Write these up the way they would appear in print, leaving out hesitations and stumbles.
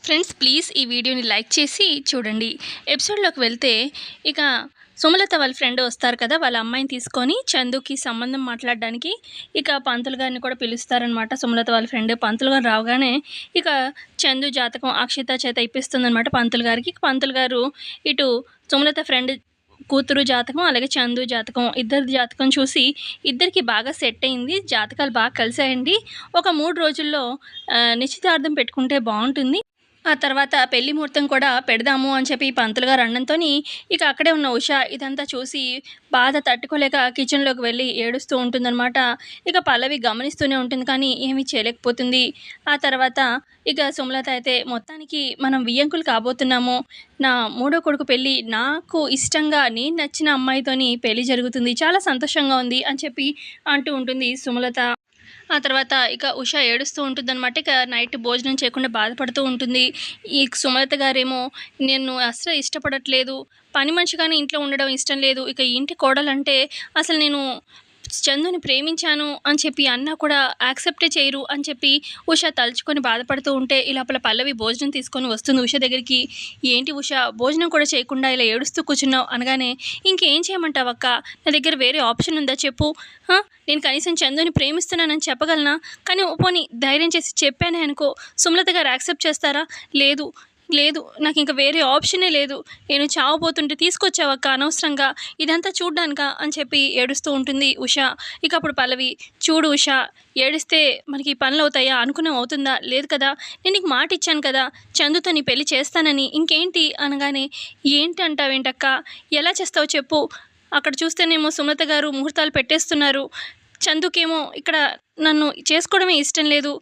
Friends please ఈ వీడియోని like చేసి చూడండి. ఎపిసోడ్‌లోకి వెళ్తే ఇక సుమలత వాళ్ళ ఫ్రెండ్ వస్తారు కదా! వాళ్ళ అమ్మాయిని తీసుకొని చందుకి సంబంధం మాట్లాడడానికి ఇక పంతులు గారిని కూడా పిలుస్తారనమాట. సుమలత వాళ్ళ ఫ్రెండ్ పంతులు గారు రావగానే ఇక చందు జాతకం అక్షిత చేత ఇప్పిస్తుందనమాట పంతులు గారికి. పంతులు గారు ఇటు సుమలత ఫ్రెండ్ కూతురు జాతకం, అలాగే చందు జాతకం ఇద్దరి జాతకం చూసి ఇద్దరికి బాగా సెట్ అయింది. జాతకాలు బాగా కలిసాయండి. ఒక 3 రోజుల్లో నిశ్చితార్థం పెట్టుకుంటే బావుంటుంది. ఆ తర్వాత పెళ్లి ముహూర్తం కూడా పెడదాము అని చెప్పి పంతులు గారు అనడంతోని ఇక అక్కడే ఉన్న ఉష ఇదంతా చూసి బాధ తట్టుకోలేక కిచెన్‌లోకి వెళ్ళి ఏడుస్తూ ఉంటుందనమాట. ఇక పల్లవి గమనిస్తూనే ఉంటుంది కానీ ఏమీ చేయలేకపోతుంది. ఆ తర్వాత ఇక సుమలత అయితే మొత్తానికి మనం వియ్యంకులు కాబోతున్నాము. నా మూడో కొడుకు పెళ్లి నాకు ఇష్టంగా నేను నచ్చిన అమ్మాయితోని పెళ్లి జరుగుతుంది. చాలా సంతోషంగా ఉంది అని చెప్పి అంటూ ఉంటుంది సుమలత. ఆ తర్వాత ఇక ఉష ఏడుస్తూ ఉంటుందనమాట. ఇక నైట్ భోజనం చేయకుండా బాధపడుతూ ఉంటుంది. ఈ సుమలత గారేమో నేను అస్సలు ఇష్టపడట్లేదు. పని మనిషిగానే ఇంట్లో ఉండడం ఇష్టం లేదు. ఇక ఈ ఇంటి కోడలంటే అసలు నేను చందుని ప్రేమించాను అని చెప్పి అన్నా కూడా యాక్సెప్టే చేయరు అని చెప్పి ఉష తలుచుకొని బాధపడుతూ ఉంటే ఈ లోపల పల్లవి భోజనం తీసుకొని వస్తుంది ఉష దగ్గరికి. ఏంటి ఉష భోజనం కూడా చేయకుండా ఇలా ఏడుస్తూ కూర్చున్నావు అనగానే, ఇంకేం చేయమంటావు అక్క, నా దగ్గర వేరే ఆప్షన్ ఉందా చెప్పు. నేను కనీసం చందుని ప్రేమిస్తున్నానని చెప్పగలనా? కానీ పోనీ ధైర్యం చేసి చెప్పానే అనుకో, సుమలత గారు యాక్సెప్ట్ చేస్తారా? లేదు లేదు, నాకు ఇంకా వేరే ఆప్షనే లేదు. నేను చావబోతుంటే తీసుకొచ్చావక్క అనవసరంగా, ఇదంతా చూడ్డానికా అని చెప్పి ఏడుస్తూ ఉంటుంది ఉష. ఇక అప్పుడు పల్లవి, చూడు ఉష, ఏడిస్తే మనకి పనులు అవుతాయా? అనుకున్నాం అవుతుందా? లేదు కదా. నేను నీకు మాట ఇచ్చాను కదా చందుతో నీ పెళ్లి చేస్తానని, ఇంకేంటి అనగానే, ఏంటి అంటావేంటక్క, ఎలా చేస్తావు చెప్పు. అక్కడ చూస్తేనేమో సుమలత గారు ముహూర్తాలు పెట్టేస్తున్నారు. చందుకేమో ఇక్కడ నన్ను చేసుకోవడమే ఇష్టం లేదు.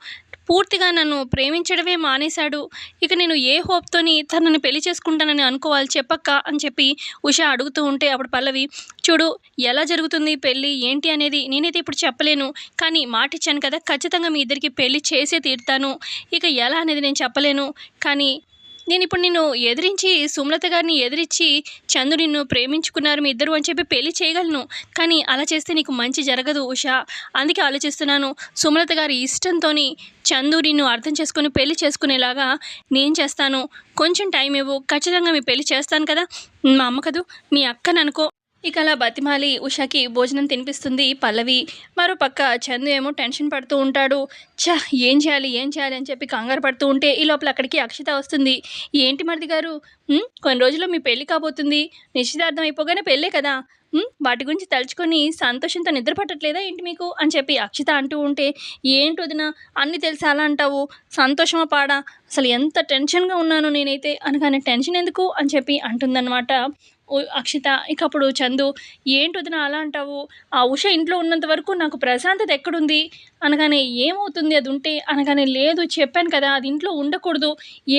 పూర్తిగా నన్ను ప్రేమించడమే మానేశాడు. ఇక నేను ఏ హోప్‌తోని తనని పెళ్లి చేసుకుంటానని అనుకోవాలి చెప్పక్క అని చెప్పి ఉష అడుగుతూ ఉంటే అప్పుడు పల్లవి, చూడు ఎలా జరుగుతుంది పెళ్లి ఏంటి అనేది నేనైతే ఇప్పుడు చెప్పలేను. కానీ మాటిచ్చాను కదా ఖచ్చితంగా మీ ఇద్దరికి పెళ్లి చేసే తీరుతాను. ఇక ఎలా అనేది నేను చెప్పలేను. కానీ నేనిప్పుడు నిన్ను ఎదిరించి సుమలత గారిని ఎదిరించి చందు నిన్ను ప్రేమించుకున్నారు మీ ఇద్దరు అని చెప్పి పెళ్లి చేయగలను. కానీ అలా చేస్తే నీకు మంచి జరగదు ఉష. అందుకే ఆలోచిస్తున్నాను. సుమలత గారి ఇష్టంతోని చందు నిన్ను అర్థం చేసుకొని పెళ్లి చేసుకునేలాగా నేను చేస్తాను. కొంచెం టైం ఇవ్వు. ఖచ్చితంగా మీ పెళ్లి చేస్తాను కదా. మా అమ్మ కదూ, మీ అక్కననుకో. ఇక అలా బతిమాలి ఉషకి భోజనం తినిపిస్తుంది పల్లవి. మరోపక్క చందు ఏమో టెన్షన్ పడుతూ ఉంటాడు. ఏం చేయాలి ఏం చేయాలి అని చెప్పి కంగారు పడుతూ ఉంటే ఈ లోపల అక్కడికి అక్షిత వస్తుంది. ఏంటి మరిది గారు, కొన్ని రోజుల్లో మీ పెళ్లి కాబోతుంది. నిశ్చితార్థం అయిపోగానే పెళ్ళే కదా. వాటి గురించి తలుచుకొని సంతోషంతో నిద్ర పట్టట్లేదా ఏంటి మీకు అని చెప్పి అక్షిత అంటూ ఉంటే, ఏంటి వదిన అన్నీ తెలిసి అలా అంటావు, సంతోషమా పాడా, అసలు ఎంత టెన్షన్గా ఉన్నాను నేనైతే అనగానే, టెన్షన్ ఎందుకు అని చెప్పి అంటుందన్నమాట అక్షిత. ఇక అప్పుడు చందు, ఏంటి వదిన అలా అంటావు, ఆ ఉష ఇంట్లో ఉన్నంత వరకు నాకు ప్రశాంతత ఎక్కడుంది అనగానే, ఏమవుతుంది అది ఉంటే అనగానే, లేదు చెప్పాను కదా అది ఇంట్లో ఉండకూడదు,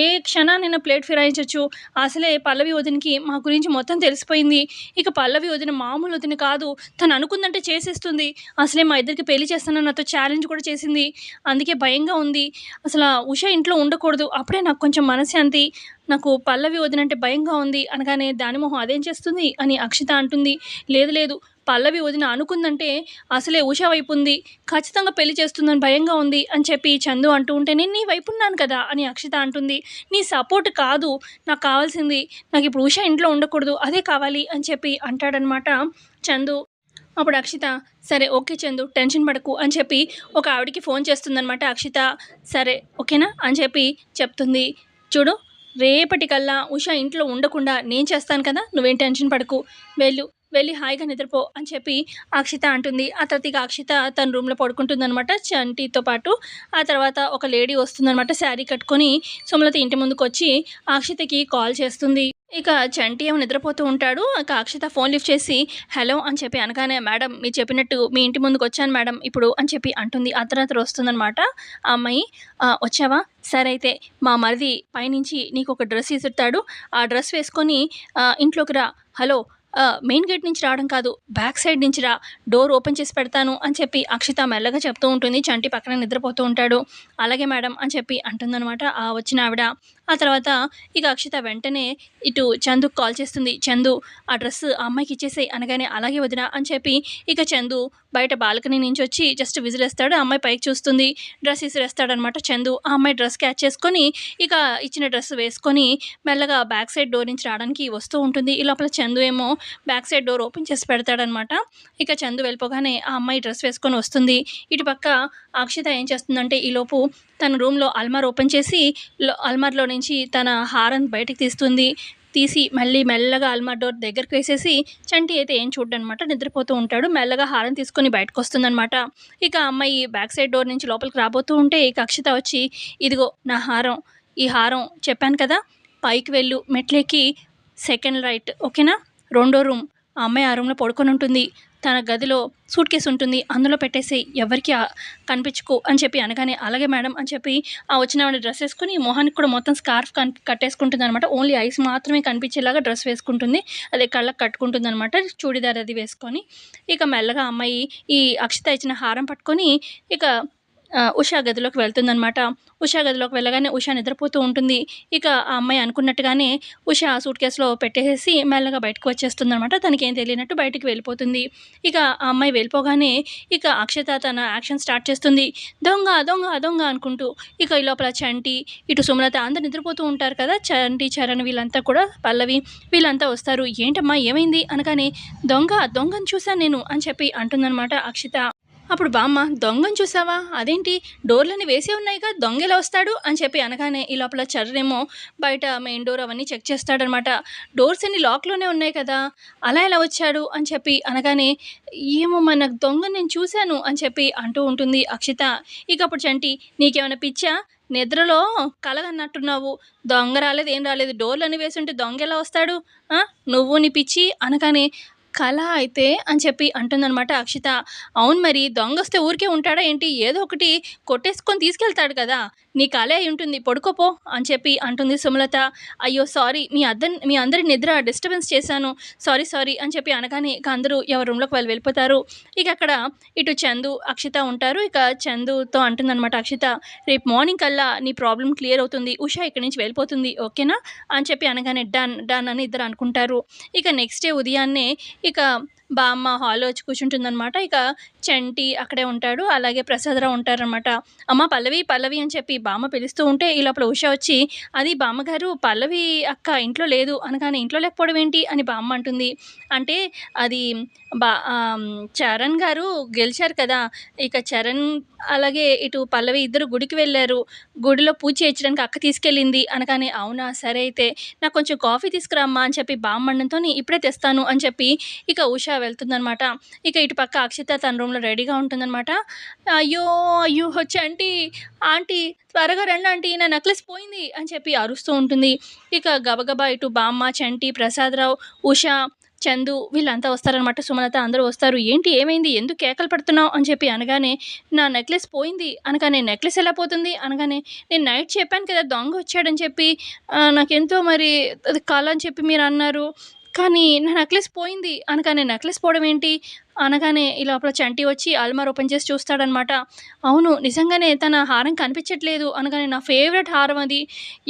ఏ క్షణాన్నైనా ప్లేట్ ఫిరాయించవచ్చు. అసలే పల్లవి వదినకి మా గురించి మొత్తం తెలిసిపోయింది. ఇక పల్లవి వదిన మామూలు వదిన కాదు, తను అనుకుందంటే చేసేస్తుంది. అసలే మా ఇద్దరికి పెళ్లి చేస్తానని నాతో ఛాలెంజ్ కూడా చేసింది. అందుకే భయంగా ఉంది. అసలు ఉష ఇంట్లో ఉండకూడదు, అప్పుడే నాకు కొంచెం మనశ్శాంతి. నాకు పల్లవి వదినంటే భయంగా ఉంది అనగానే, దాని మొహం అదేం చేస్తుంది అని అక్షిత అంటుంది. లేదు లేదు, పల్లవి వదిన అనుకుందంటే అసలే ఉష వైపు ఉంది, ఖచ్చితంగా పెళ్లి చేస్తుందని భయంగా ఉంది అని చెప్పి చందు అంటూ ఉంటే, నేను నీ వైపు ఉన్నాను కదా అని అక్షిత అంటుంది. నీ సపోర్ట్ కాదు నాకు కావాల్సింది, నాకు ఇప్పుడు ఉష ఇంట్లో ఉండకూడదు అదే కావాలి అని చెప్పి అంటాడనమాట చందు. అప్పుడు అక్షిత, సరే ఓకే చందు టెన్షన్ పడకు అని చెప్పి ఒక ఆవిడికి ఫోన్ చేస్తుందనమాట అక్షిత. సరే ఓకేనా అని చెప్పి చెప్తుంది. చూడు, రేపటికల్లా ఉష ఇంట్లో ఉండకుండా నేను చేస్తాను కదా, నువ్వేం టెన్షన్ పడకు, వెళ్ళి హాయిగా నిద్రపో అని చెప్పి అక్షిత అంటుంది. ఆ తర్వాత ఇక అక్షిత తన రూమ్లో పడుకుంటుందనమాట చంటితో పాటు. ఆ తర్వాత ఒక లేడీ వస్తుందనమాట శారీ కట్టుకొని. సుమలత ఇంటి ముందుకు వచ్చి అక్షితకి కాల్ చేస్తుంది. ఇక చంటి ఏమో నిద్రపోతూ ఉంటాడు. ఇక అక్షిత ఫోన్ లిఫ్ట్ చేసి హలో అని చెప్పి అనగానే, మేడం మీరు చెప్పినట్టు మీ ఇంటి ముందుకు వచ్చాను మేడం ఇప్పుడు అని చెప్పి అంటుంది. అర్ధరాత్రి వస్తుందనమాట ఆ అమ్మాయి. వచ్చావా, సరే అయితే మా మరిది పైనుంచి నీకు ఒక డ్రెస్ ఇస్తాడు, ఆ డ్రెస్ వేసుకొని ఇంట్లోకి రా. హలో, మెయిన్ గేట్ నుంచి రావడం కాదు, బ్యాక్ సైడ్ నుంచి రా, డోర్ ఓపెన్ చేసి పెడతాను అని చెప్పి అక్షిత మెల్లగా చెప్తూ ఉంటుంది. చంటి పక్కన నిద్రపోతూ ఉంటాడు. అలాగే మేడం అని చెప్పి అంటుందన్నమాట ఆ వచ్చిన ఆవిడ. ఆ తర్వాత ఇక అక్షిత వెంటనే ఇటు చందుకు కాల్ చేస్తుంది. చందు ఆ డ్రెస్ ఆ అమ్మాయికి ఇచ్చేసేయి అనగానే అలాగే వదిన అని చెప్పి ఇక చందు బయట బాల్కనీ నుంచి వచ్చి జస్ట్ విజిలేస్తాడు. ఆ అమ్మాయి పైకి చూస్తుంది. డ్రెస్ ఇసిరేస్తాడనమాట చందు. ఆ అమ్మాయి డ్రెస్ క్యాచ్ చేసుకొని ఇక ఇచ్చిన డ్రెస్ వేసుకొని మెల్లగా బ్యాక్ సైడ్ డోర్ నుంచి రావడానికి వస్తూ ఉంటుంది. ఈ లోపల చందు ఏమో బ్యాక్ సైడ్ డోర్ ఓపెన్ చేసి పెడతాడనమాట. ఇక చందు వెళ్ళిపోగానే ఆ అమ్మాయి డ్రెస్ వేసుకొని వస్తుంది. ఇటు పక్క అక్షిత ఏం చేస్తుందంటే ఈలోపు తన రూమ్‌లో అల్మార్ ఓపెన్ చేసి అల్మార్‌లో నుంచి తన హారం బయటికి తీస్తుంది. తీసి మళ్ళీ మెల్లగా అల్మార్ డోర్ దగ్గరికి వేసేసి చంటి అయితే ఏం చూడడనమాట. నిద్రపోతూ ఉంటాడు. మెల్లగా హారం తీసుకొని బయటకొస్తుందనమాట. ఇక ఆ అమ్మాయి బ్యాక్ సైడ్ డోర్ నుంచి లోపలికి రాబోతూ ఉంటే ఇక అక్షిత వచ్చి, "ఇదిగో నా హారం. ఈ హారం చెప్పాను కదా! పైకి వెళ్ళు మెట్లెక్కి సెకండ్ రైట్ ఓకేనా? రెండో రూమ్. ఆ అమ్మాయి ఆ రూమ్‌లో పడుకొనుంటుంది. తన గదిలో సూట్‌కేస్ ఉంటుంది. అందులో పెట్టేసేయి. ఎవ్వరికీ కనిపించకు" అని చెప్పి అనగానే, "అలాగే మేడం" అని చెప్పి వచ్చినావిడ డ్రెస్ ఏసుకొని మొహానికి కూడా మొత్తం స్కార్ఫ్ కట్టేసుకుంటుందనమాట. ఓన్లీ ఐస్ మాత్రమే కనిపించేలాగా డ్రెస్ వేసుకుంటుంది. అదే కళ్ళకి కట్టుకుంటుందనమాట. చూడీదార్ అది వేసుకొని. ఇక మెల్లగా అమ్మాయి ఈ అక్షిత ఇచ్చిన హారం పట్టుకొని ఇక ఉషా గదిలోకి వెళ్తుందనమాట. ఉషా గదిలోకి వెళ్ళగానే ఉషా నిద్రపోతూ ఉంటుంది. ఇక ఆ అమ్మాయి అనుకున్నట్టుగానే ఉషా సూట్‌కేస్‌లో పెట్టేసేసి మెల్లగా బయటకు వచ్చేస్తుందనమాట. తనకేం తెలియనట్టు బయటికి వెళ్ళిపోతుంది. ఇక ఆ అమ్మాయి వెళ్ళిపోగానే ఇక అక్షత తన యాక్షన్ స్టార్ట్ చేస్తుంది. దొంగ, దొంగ, దొంగ అనుకుంటూ. ఇక ఈ లోపల చంటి, ఇటు సుమలత అందరూ నిద్రపోతూ ఉంటారు కదా! చంటి, చరణ్ వీళ్ళంతా కూడా పల్లవి వీళ్ళంతా వస్తారు. "ఏంటమ్మా ఏమైంది?" అనగానే, "దొంగ, దొంగని చూసాను నేను" అని చెప్పి అంటుందనమాట అక్షిత. అప్పుడు బామ్మ, "దొంగని చూసావా? అదేంటి డోర్‌లన్నీ వేసే ఉన్నాయిగా దొంగెలా వస్తాడు?" అని చెప్పి అనగానే ఈ లోపల చరణేమో బయట మెయిన్ డోర్ అవన్నీ చెక్ చేస్తాడనమాట. "డోర్స్ అన్నీ లాక్‌లోనే ఉన్నాయి కదా! అలా ఎలా వచ్చాడు?" అని చెప్పి అనగానే, "ఏమోమ్మా నాకు దొంగని నేను చూశాను" అని చెప్పి అంటూ ఉంటుంది అక్షిత. ఇక అప్పుడు చంటి, "నీకేమైనా పిచ్చా? నిద్రలో కలగన్నట్టున్నావు. దొంగ రాలేదు ఏం రాలేదు. డోర్‌లన్నీ వేసుంటే దొంగెలా వస్తాడు? ఆ! నువ్వు నీ పిచ్చి" అనగానే, "కల అయితే" అని చెప్పి అంటుందనమాట అక్షిత. "అవును మరి దొంగొస్తే ఊరికే ఉంటాడా ఏంటి? ఏదో ఒకటి కొట్టేసుకొని తీసుకెళ్తాడు కదా! నీ కలే అయ్యుంటుంది పడుకోపో" అని చెప్పి అంటుంది సుమలత. "అయ్యో! సారీ మీ అందరి నిద్ర డిస్టర్బెన్స్ చేశాను. సారీ, సారీ" అని చెప్పి అనగానే ఇక అందరూ ఎవరి రూమ్‌లోకి వాళ్ళు వెళ్ళిపోతారు. ఇక అక్కడ ఇటు చందు, అక్షిత ఉంటారు. ఇక చందుతో అంటుందనమాట అక్షిత, "రేపు మార్నింగ్ కల్లా నీ ప్రాబ్లమ్ క్లియర్ అవుతుంది. ఉష ఇక్కడి నుంచి వెళ్ళిపోతుంది. ఓకేనా?" అని చెప్పి అనగానే డన్, డన్ అని ఇద్దరు అనుకుంటారు. ఇక నెక్స్ట్ డే ఉదయాన్నే ఇక బామ్మ హాల్‌లో వచ్చి కూర్చుంటుందనమాట. ఇక చంటి అక్కడే ఉంటాడు. అలాగే ప్రసాదరావు ఉంటారనమాట. "అమ్మ పల్లవి, పల్లవి" అని చెప్పి బామ్మ పిలుస్తూ ఉంటే ఈ లోపల ఉష వచ్చి, "అది బామ్మగారు పల్లవి అక్క ఇంట్లో లేదు" అనగానే, "ఇంట్లో లేకపోవడం ఏంటి?" అని బామ్మ అంటుంది. అంటే అది చరణ్ గారు గెలిచారు కదా! ఇక చరణ్ అలాగే ఇటు పల్లవి ఇద్దరు గుడికి వెళ్లారు. గుడిలో పూజ చేయించడానికి అక్క తీసుకెళ్ళింది అనగానే, "అవునా! సరే అయితే నాకు కొంచెం కాఫీ తీసుకురా అమ్మా" అని చెప్పి బామ్మ అనడంతోని, "ఇప్పుడే తెస్తాను" అని చెప్పి ఇక ఉష వెళ్తుందనమాట. ఇక ఇటు పక్క అక్షిత తన రూమ్‌లో రెడీగా ఉంటుందనమాట. "అయ్యో! అయ్యో! చంటి ఆంటీ త్వరగా రండి ఆంటీ నా నెక్లెస్ పోయింది" అని చెప్పి అరుస్తూ ఉంటుంది. ఇక గబగబా ఇటు బామ్మ, చంటి, ప్రసాదరావు, ఉష, చందు వీళ్ళంతా వస్తారనమాట. సుమలత అందరూ వస్తారు. "ఏంటి ఏమైంది? ఎందుకు కేకలు పెడుతున్నావు?" అని చెప్పి అనగానే, "నా నెక్లెస్ పోయింది" అనగానే, "నెక్లెస్ ఎలా పోతుంది?" అనగానే, "నేను నైట్ చెప్పాను కదా! దొంగ వచ్చాడని చెప్పి నాకెంతో మరి అది కల అని చెప్పి మీరన్నారు. కానీ నా నెక్లెస్ పోయింది" అనగానే, "నెక్లెస్ పోవడం ఏంటి?" అనగానే ఈ లోపల చంటి వచ్చి అల్మార్ ఓపెన్ చేసి చూస్తాడనమాట. "అవును నిజంగానే తన హారం కనిపించట్లేదు" అనగానే, "నా ఫేవరెట్ హారం అది.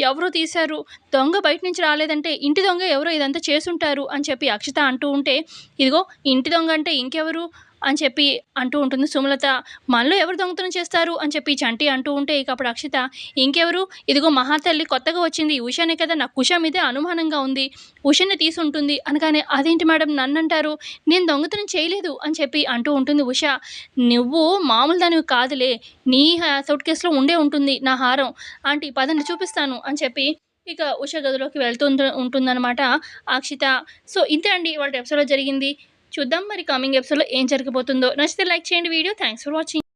ఎవరో తీశారు. దొంగ బయట నుంచి రాలేదంటే ఇంటి దొంగ ఎవరో ఇదంతా చేసుంటారు" అని చెప్పి అక్షిత అంటూ ఉంటే, "ఇదిగో ఇంటి దొంగ అంటే ఇంకెవరు?" అని చెప్పి అంటూ ఉంటుంది సుమలత. "మనలో ఎవరు దొంగతనం చేస్తారు?" అని చెప్పి చంటి అంటూ ఉంటే ఇక అప్పుడు అక్షిత, "ఇంకెవరు? ఇదిగో మహాతల్లి కొత్తగా వచ్చింది ఉషానే కదా! నాకు ఉష మీదే అనుమానంగా ఉంది. ఉషనే తీసుంటుంది" అనగానే, "అదేంటి మేడం నన్నంటారు? నేను దొంగతనం చేయలేదు" అని చెప్పి అంటూ ఉంటుంది ఉష. "నువ్వు మామూలు దానివి కాదులే. నీ సూట్ కేస్‌లో ఉండే ఉంటుంది నా హారం. ఆంటీ పదండి చూపిస్తాను" అని చెప్పి ఇక ఉష గదిలోకి ఉంటుందనమాట అక్షిత. సో, ఇంతే అండి ఇవాల్టి ఎపిసోడ్‌లో జరిగింది. చూద్దాం మరి కమింగ్ ఎపిసోడ్‌లో ఏం జరగబోతుందో. నచ్చితే లైక్ చేయండి వీడియో. Thanks for watching.